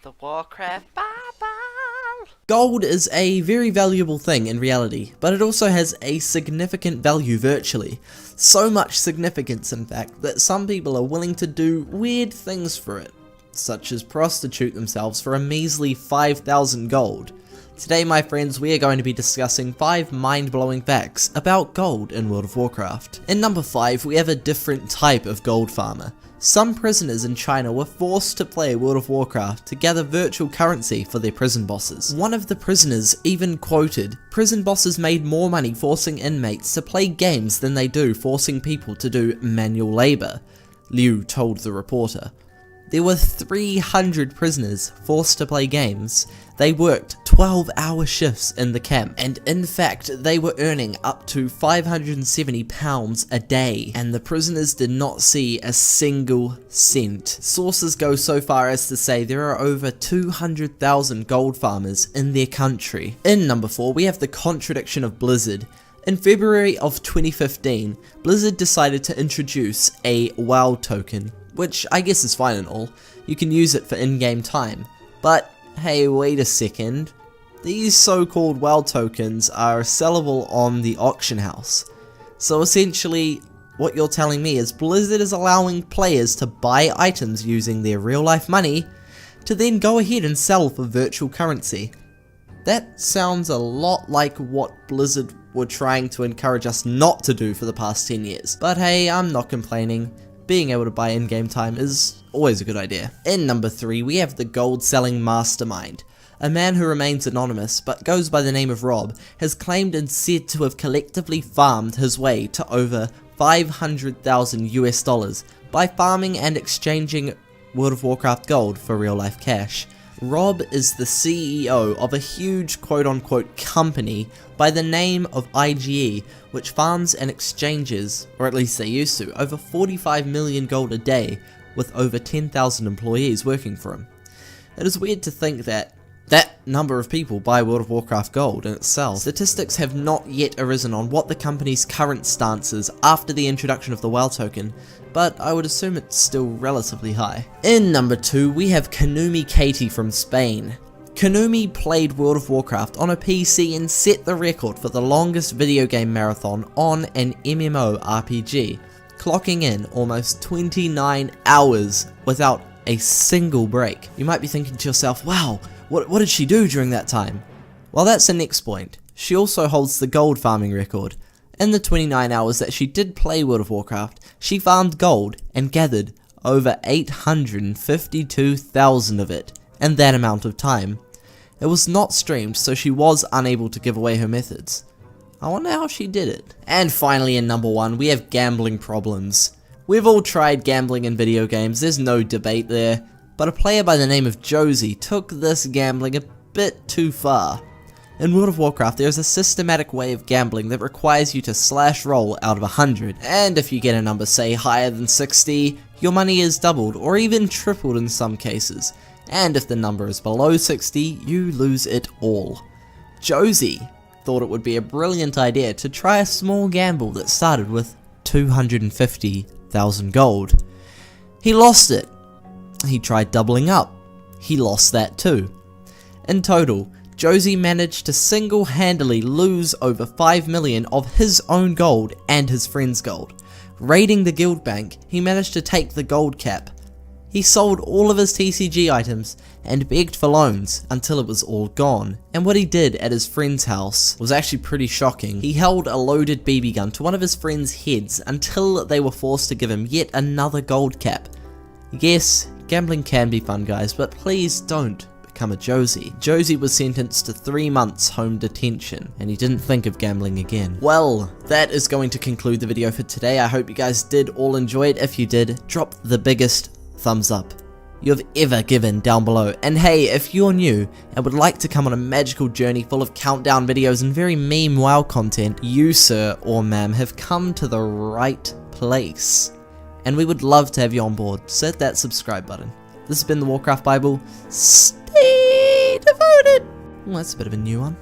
The Warcraft Bible! Gold is a very valuable thing in reality, but it also has a significant value virtually. So much significance, in fact, that some people are willing to do weird things for it, such as prostitute themselves for a measly 5,000 gold. Today, my friends, we are going to be discussing 5 mind-blowing facts about gold in World of Warcraft. In number 5, we have a different type of gold farmer. Some prisoners in China were forced to play World of Warcraft to gather virtual currency for their prison bosses. One of the prisoners even quoted, "Prison bosses made more money forcing inmates to play games than they do forcing people to do manual labor," Liu told the reporter. There were 300 prisoners forced to play games. They worked 12-hour shifts in the camp, and in fact they were earning up to £570 a day, and the prisoners did not see a single cent. Sources go so far as to say there are over 200,000 gold farmers in their country. In number 4, we have the contradiction of Blizzard. In February of 2015, Blizzard decided to introduce a WoW token, which I guess is fine and all. You can use it for in-game time. But hey, wait a second. These so-called WoW tokens are sellable on the auction house. So essentially, what you're telling me is Blizzard is allowing players to buy items using their real-life money to then go ahead and sell for virtual currency. That sounds a lot like what Blizzard were trying to encourage us not to do for the past 10 years. But hey, I'm not complaining. Being able to buy in-game time is always a good idea. In number 3, we have the gold selling mastermind. A man who remains anonymous, but goes by the name of Rob, has claimed and said to have collectively farmed his way to over 500,000 US dollars by farming and exchanging World of Warcraft gold for real-life cash. Rob is the CEO of a huge quote-unquote company by the name of IGE, which farms and exchanges, or at least they used to, over 45 million gold a day, with over 10,000 employees working for him. It is weird to think that number of people buy World of Warcraft gold in itself. Statistics have not yet arisen on what the company's current stance is after the introduction of the WoW token, but I would assume it's still relatively high. In number 2, we have Kanumi Katie from Spain. Kanumi played World of Warcraft on a PC and set the record for the longest video game marathon on an MMORPG, clocking in almost 29 hours without a single break. You might be thinking to yourself, wow, what did she do during that time? Well, that's the next point. She also holds the gold farming record. In the 29 hours that she did play World of Warcraft, she farmed gold and gathered over 852,000 of it in that amount of time. It was not streamed, so she was unable to give away her methods. I wonder how she did it. And finally, in number 1, we have gambling problems. We've all tried gambling in video games, there's no debate there, but a player by the name of Josie took this gambling a bit too far. In World of Warcraft, there is a systematic way of gambling that requires you to slash roll out of 100, and if you get a number, say, higher than 60, your money is doubled, or even tripled in some cases, and if the number is below 60, you lose it all. Josie thought it would be a brilliant idea to try a small gamble that started with 250,000 gold. He lost it. He tried doubling up. He lost that too. In total, Josie managed to single-handedly lose over 5 million of his own gold and his friend's gold. Raiding the guild bank, he managed to take the gold cap. He sold all of his TCG items and begged for loans until it was all gone. And what he did at his friend's house was actually pretty shocking. He held a loaded BB gun to one of his friend's heads until they were forced to give him yet another gold cap. Yes, gambling can be fun, guys, but please don't become a Josie. Josie was sentenced to 3 months home detention, and he didn't think of gambling again. Well, that is going to conclude the video for today. I hope you guys did all enjoy it. If you did, drop the biggest thumbs up you've ever given down below. And hey, if you're new and would like to come on a magical journey full of countdown videos and very meme wow content, you, sir or ma'am, have come to the right place. And we would love to have you on board, so hit that subscribe button. This has been the Warcraft Bible. Stay devoted! Well, that's a bit of a new one.